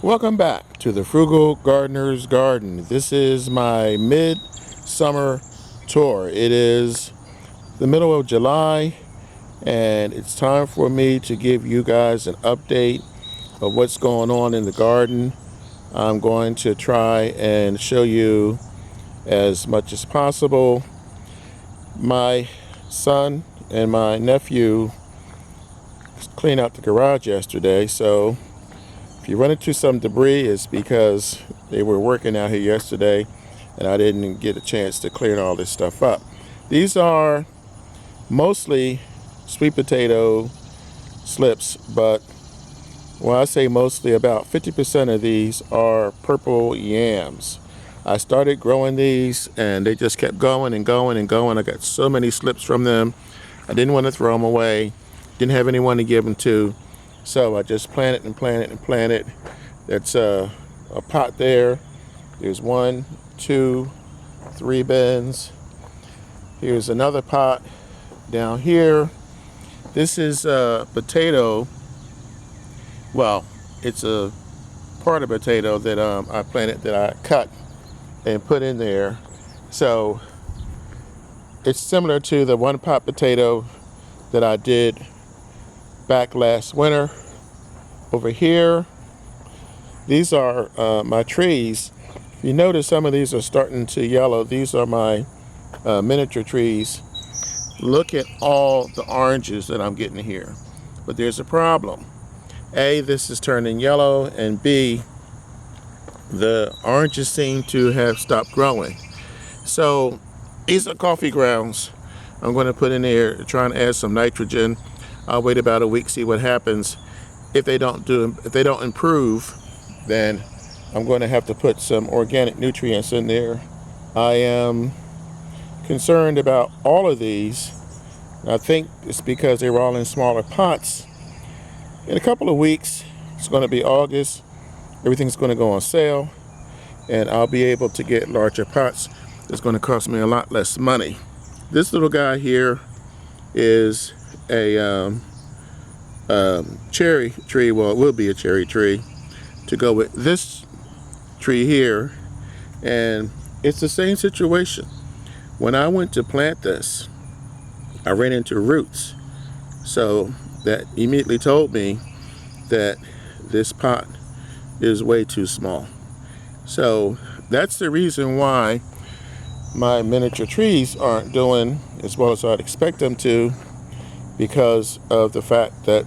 Welcome back to the Frugal Gardener's Garden. This is my mid-summer tour. It is the middle of July and it's time for me to give you guys an update of what's going on in the garden. I'm going to try and show you as much as possible. My son and my nephew cleaned out the garage yesterday, so if you run into some debris, it's because they were working out here yesterday and I didn't get a chance to clear all this stuff up. These are mostly sweet potato slips, but when I say mostly, about 50% of these are purple yams. I started growing these and they just kept going and going and going. I got so many slips from them. I didn't want to throw them away. Didn't have anyone to give them to. So I just planted and planted and planted. That's a pot there. There's 1, 2, 3 bins. Here's another pot down here. This is a potato. Well, it's a part of potato that I planted, that I cut and put in there. So it's similar to the one pot potato that I did back last winter. Over here, these are my trees. If you notice, some of these are starting to yellow. These are my miniature trees. Look at all the oranges that I'm getting here. But there's a problem. A, this is turning yellow, and B, the oranges seem to have stopped growing. So these are coffee grounds I'm going to put in there, trying to add some nitrogen. I'll wait about a week, see what happens. If they don't improve, then I'm going to have to put some organic nutrients in there. I am concerned about all of these. I think it's because they were all in smaller pots. In a couple of weeks, it's going to be August. Everything's going to go on sale, and I'll be able to get larger pots. It's going to cost me a lot less money. This little guy here is a cherry tree. Well, it will be a cherry tree to go with this tree here, and it's the same situation. When I went to plant this, I ran into roots, so that immediately told me that this pot is way too small. So that's the reason why my miniature trees aren't doing as well as I'd expect them to, because of the fact that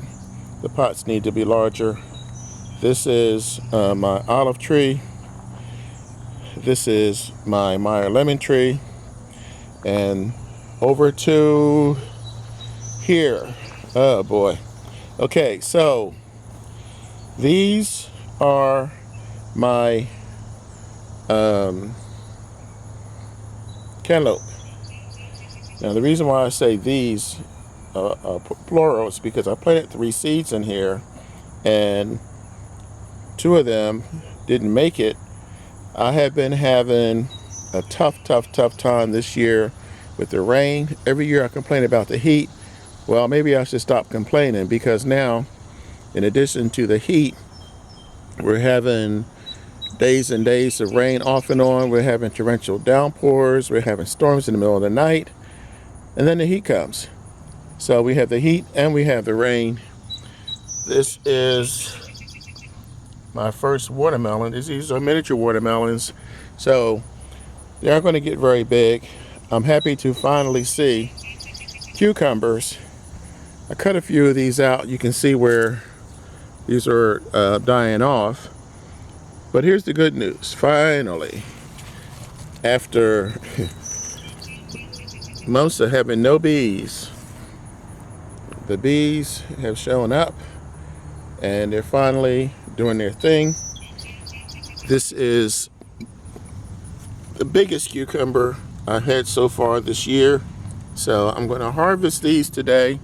the pots need to be larger. This is my olive tree. This is my Meyer lemon tree. And over to here. Oh boy. Okay, so these are my cantaloupe. Now the reason why I say these plural is because I planted 3 seeds in here and 2 of them didn't make it. I have been having a tough time this year with the rain. Every year I complain about the heat. Well, maybe I should stop complaining, because now, in addition to the heat, we're having days and days of rain off and on. We're having torrential downpours. We're having storms in the middle of the night. And then the heat comes. So we have the heat and we have the rain. This is my first watermelon. These are miniature watermelons. So they aren't going to get very big. I'm happy to finally see cucumbers. I cut a few of these out. You can see where these are dying off. But here's the good news. Finally, after months of having no bees, the bees have shown up and they're finally doing their thing. This is the biggest cucumber I've had so far this year. So I'm going to harvest these today.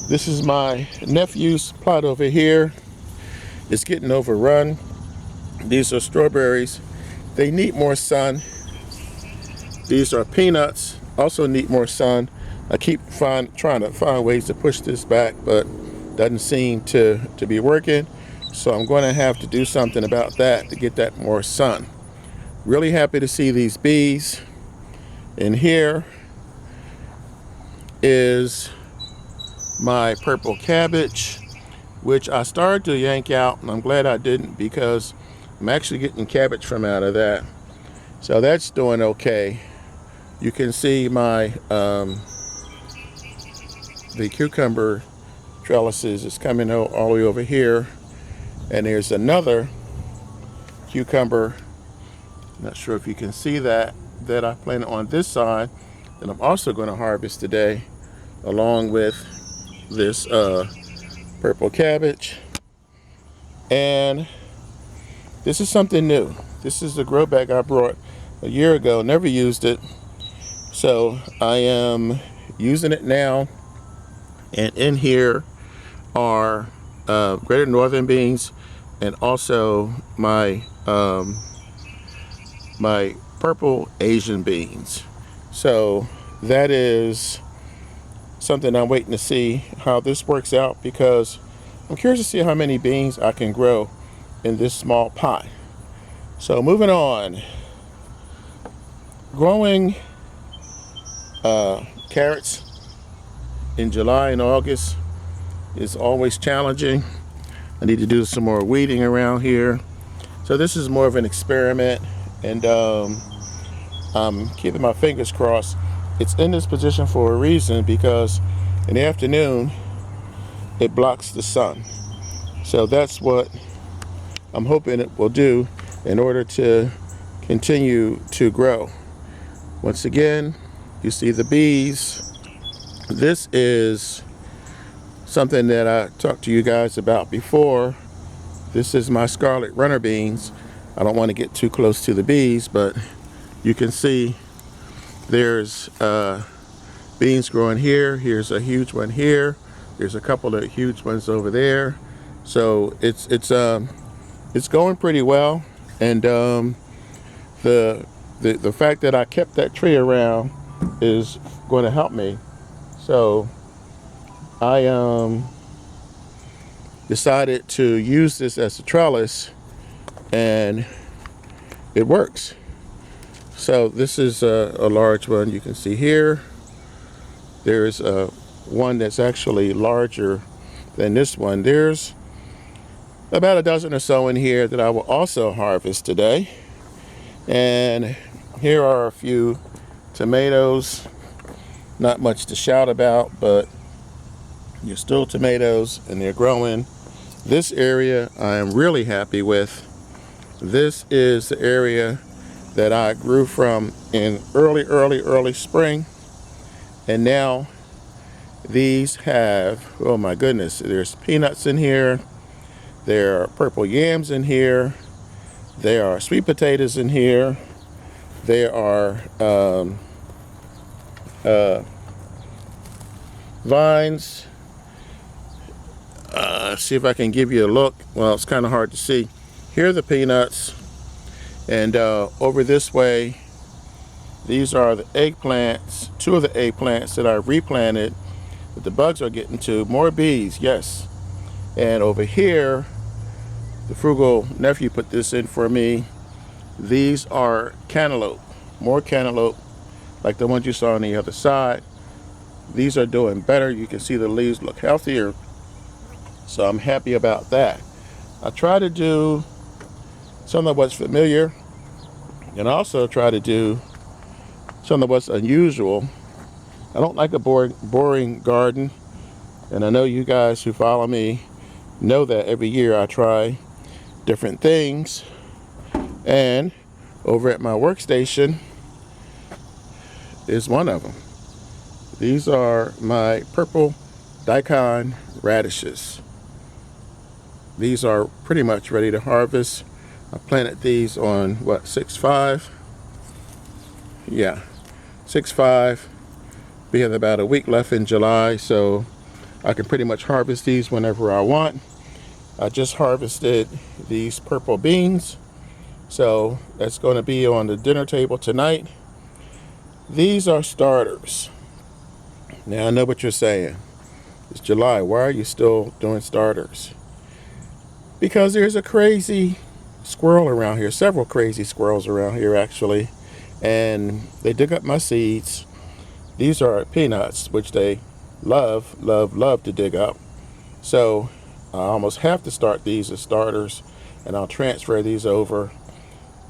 This is my nephew's plot over here. It's getting overrun. These are strawberries. They need more sun. These are peanuts, also need more sun. I keep trying to find ways to push this back, but doesn't seem to be working. So I'm going to have to do something about that to get that more sun. Really happy to see these bees. And here is my purple cabbage, which I started to yank out, and I'm glad I didn't because I'm actually getting cabbage from out of that. So that's doing okay. You can see my the cucumber trellises is coming all the way over here, and there's another cucumber, not sure if you can see that I planted on this side that I'm also going to harvest today, along with this purple cabbage. And this is something new. This is the grow bag I brought a year ago, never used it, so I am using it now. And in here are greater northern beans, and also my my purple Asian beans. So that is something I'm waiting to see how this works out, because I'm curious to see how many beans I can grow in this small pot. So moving on, growing carrots in July and August is always challenging. I need to do some more weeding around here. So this is more of an experiment, and I'm keeping my fingers crossed. It's in this position for a reason, because in the afternoon it blocks the sun. So that's what I'm hoping it will do in order to continue to grow. Once again, you see the bees. This is something that I talked to you guys about before. This is my Scarlet runner beans. I don't want to get too close to the bees, but you can see there's beans growing here. Here's a huge one here. There's a couple of huge ones over there. So it's going pretty well, and the fact that I kept that tree around is going to help me. So I decided to use this as a trellis, and it works. So this is a large one. You can see here there's one that's actually larger than this one. There's about a dozen or so in here that I will also harvest today. And here are a few tomatoes. Not much to shout about, but you're still tomatoes and they're growing. This area I am really happy with. This is the area that I grew from in early spring, and now these have, oh my goodness, there's peanuts in here, there are purple yams in here, there are sweet potatoes in here, there are vines. See if I can give you a look. Well, it's kind of hard to see. Here are the peanuts, and over this way, these are the eggplants, two of the eggplants that I replanted that the bugs are getting to. More bees, yes. And over here, the Frugal nephew put this in for me. These are cantaloupe, more cantaloupe, like the ones you saw on the other side. These are doing better. You can see the leaves look healthier, so I'm happy about that. I try to do some of what's familiar, and also try to do some of what's unusual. I don't like a boring garden, and I know you guys who follow me know that every year I try different things. And over at my workstation is one of them. These are my purple Daikon radishes. These are pretty much ready to harvest. I planted these on what, 6/5? Yeah, 6/5. We have about a week left in July, so I can pretty much harvest these whenever I want. I just harvested these purple beans, so that's going to be on the dinner table tonight. These are starters. Now I know what you're saying. It's July. Why are you still doing starters? because there's a crazy squirrel around here, several crazy squirrels around here actually, and they dig up my seeds. These are peanuts, which they love to dig up. So I almost have to start these as starters, and I'll transfer these over.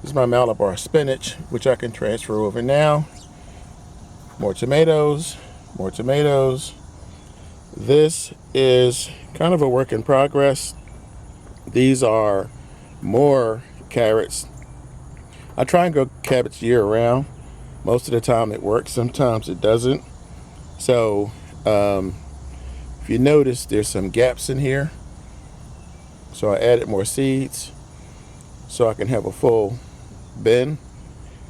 This is my Malabar spinach, which I can transfer over now. More tomatoes, more tomatoes. This is kind of a work in progress. These are more carrots. I try and grow cabbage year round. Most of the time it works, sometimes it doesn't. So if you notice, there's some gaps in here. So I added more seeds so I can have a full bin.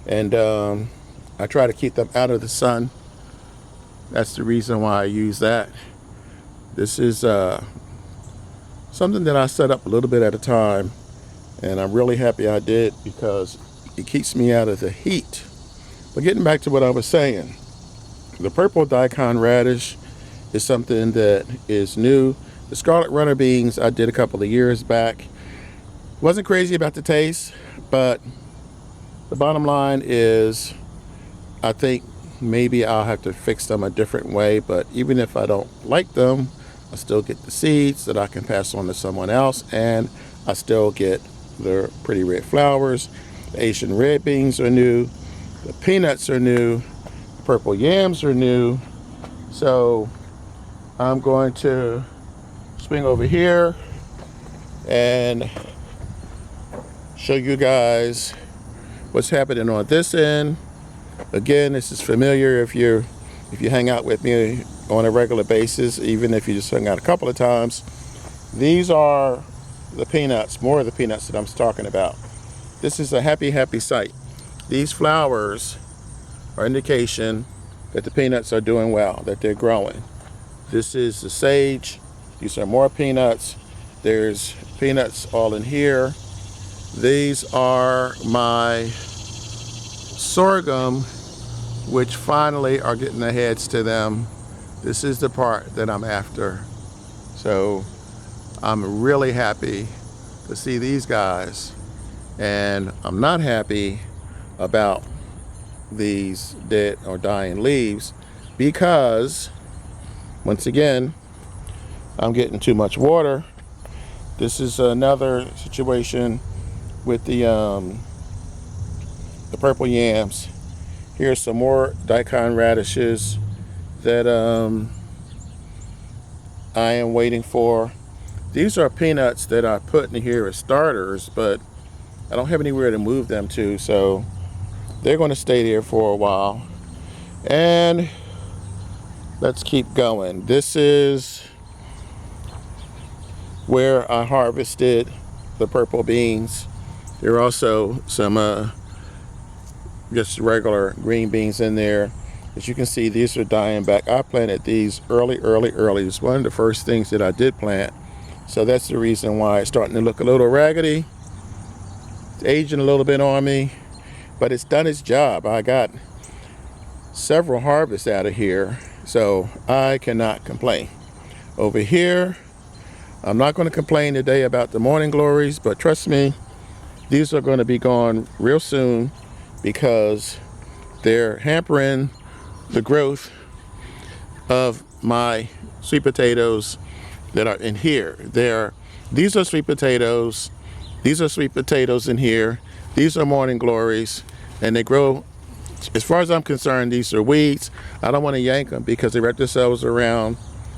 And I try to keep them out of the sun. That's the reason why I use that. This is something that I set up a little bit at a time, and I'm really happy I did because it keeps me out of the heat. But getting back to what I was saying, the purple Daikon radish is something that is new. The Scarlet runner beans I did a couple of years back. Wasn't crazy about the taste, but the bottom line is I think maybe I'll have to fix them a different way, but even if I don't like them, I still get the seeds that I can pass on to someone else, and I still get the pretty red flowers. The Asian red beans are new. The peanuts are new. The purple yams are new. So I'm going to swing over here and show you guys what's happening on this end. Again, this is familiar if you hang out with me on a regular basis, even if you just hung out a couple of times. These are the peanuts, more of the peanuts that I'm talking about. This is a happy sight. These flowers are indication that the peanuts are doing well, that they're growing. This is the sage. These are more peanuts. There's peanuts all in here. These are my sorghum, which finally are getting the heads to them. This is the part that I'm after. So I'm really happy to see these guys, and I'm not happy about these dead or dying leaves because, once again, I'm getting too much water. This is another situation with the purple yams. Here's some more Daikon radishes that I am waiting for. These are peanuts that I put in here as starters, but I don't have anywhere to move them to, so they're going to stay there for a while. And let's keep going. This is where I harvested the purple beans. There are also some just regular green beans in there. As you can see, these are dying back. I planted these early. It's one of the first things that I did plant. So that's the reason why it's starting to look a little raggedy. It's aging a little bit on me, but it's done its job. I got several harvests out of here, so I cannot complain. Over here, I'm not going to complain today about the morning glories, but trust me, these are going to be gone real soon because they're hampering the growth of my sweet potatoes that are in here. These are sweet potatoes. These are sweet potatoes in here. These are morning glories, and they grow. As far as I'm concerned, these are weeds. I don't want to yank them because they wrap themselves around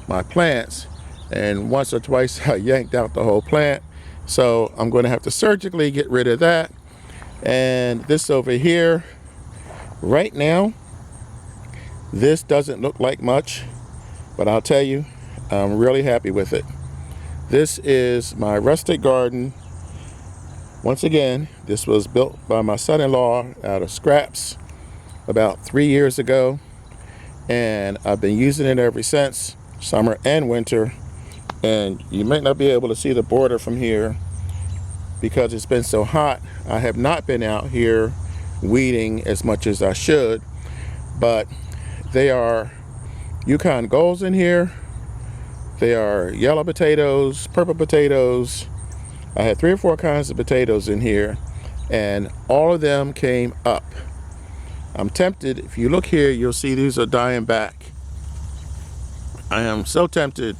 my plants, and once or twice I yanked out the whole plant. So I'm going to have to surgically get rid of that. And this over here, right now, this doesn't look like much, but I'll tell you, I'm really happy with it. This is my Rustic Garden. Once again, this was built by my son-in-law out of scraps about 3 years ago, and I've been using it ever since, summer and winter. And you might not be able to see the border from here because it's been so hot. I have not been out here weeding as much as I should, but they are Yukon Golds in here. They are yellow potatoes, purple potatoes, I had 3 or 4 kinds of potatoes in here, and all of them came up. I'm tempted, if you look here, you'll see these are dying back. I am so tempted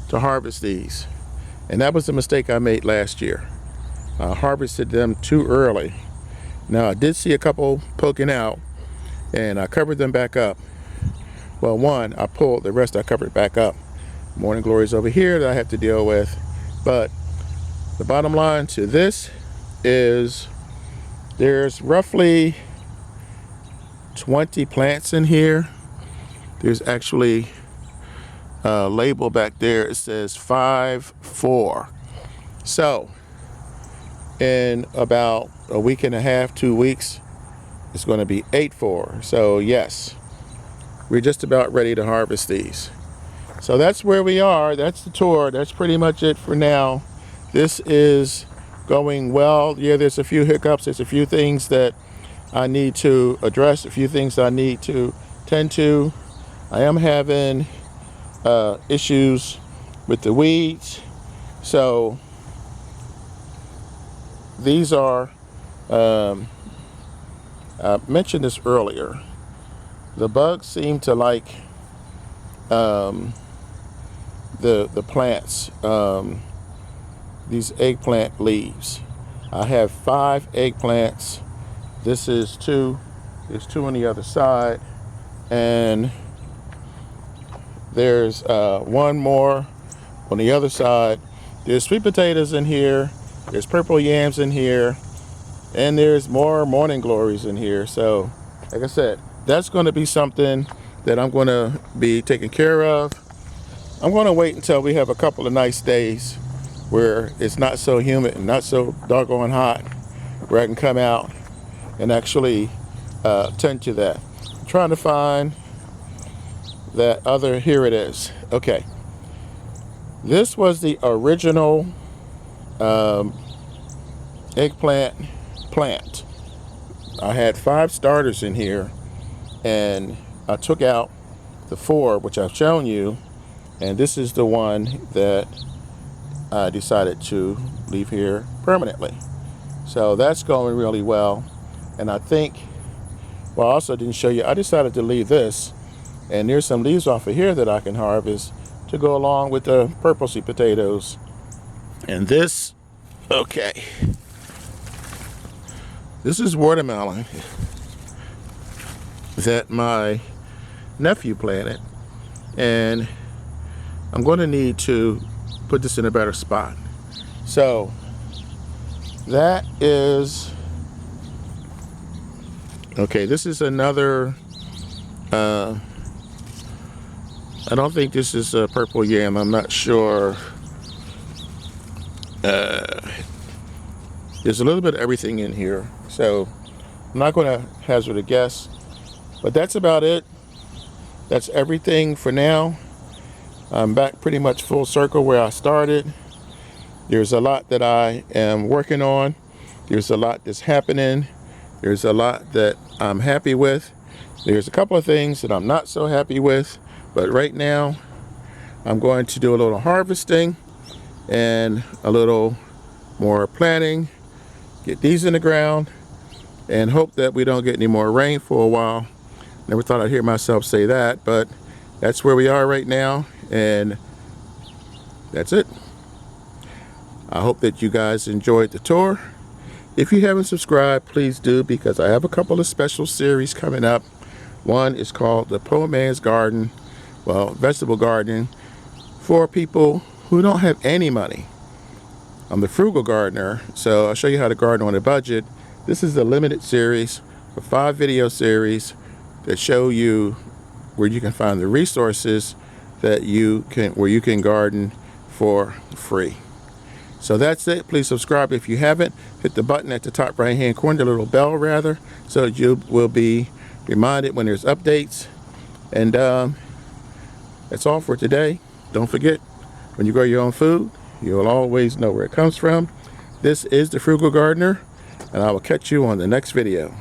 to harvest these, and that was the mistake I made last year. I harvested them too early. Now I did see a couple poking out, and I covered them back up. Well, one I pulled, the rest I covered back up. Morning glories over here that I have to deal with, but the bottom line to this is there's roughly 20 plants in here. There's actually a label back there. It says 5-4. So in about a week and a half, 2 weeks, it's going to be 8-4. So yes, we're just about ready to harvest these. So that's where we are. That's the tour. That's pretty much it for now. This is going well. Yeah, there's a few hiccups. There's a few things that I need to address, a few things I need to tend to. I am having issues with the weeds. So these are, I mentioned this earlier, the bugs seem to like the plants, these eggplant leaves. I have 5 eggplants. This is 2. There's 2 on the other side, and there's 1 more on the other side. There's sweet potatoes in here. There's purple yams in here, and there's more morning glories in here. So, like I said, that's going to be something that I'm going to be taking care of. I'm going to wait until we have a couple of nice days where it's not so humid and not so doggone hot, where I can come out and actually tend to that. I'm trying to find that other, here it is. Okay, this was the original eggplant plant. I had 5 starters in here, and I took out the 4 which I've shown you, and this is the one that I decided to leave here permanently. So that's going really well. And I think, well, I also didn't show you, I decided to leave this, and there's some leaves off of here that I can harvest to go along with the purple sweet potatoes. And this, okay, this is watermelon that my nephew planted, and I'm going to need to put this in a better spot. So that is, okay, this is another, I don't think this is a purple yam, I'm not sure. There's a little bit of everything in here, so I'm not going to hazard a guess, but that's about it. That's everything for now. I'm back pretty much full circle where I started. There's a lot that I am working on. There's a lot that's happening. There's a lot that I'm happy with. There's a couple of things that I'm not so happy with, but right now I'm going to do a little harvesting and a little more planting, get these in the ground, and hope that we don't get any more rain for a while. Never thought I'd hear myself say that, but that's where we are right now, and that's it. I hope that you guys enjoyed the tour. If you haven't subscribed, please do, because I have a couple of special series coming up. One is called the Poor Man's Garden, well, vegetable gardening for people who don't have any money. I'm the Frugal Gardener, so I'll show you how to garden on a budget. This is a limited series, a 5 video series that show you where you can find the resources that you can garden for free. So that's it. Please subscribe if you haven't. Hit the button at the top right hand corner, the little bell rather, so that you will be reminded when there's updates. And that's all for today. Don't forget, when you grow your own food, you'll always know where it comes from. This is the Frugal Gardener, and I will catch you on the next video.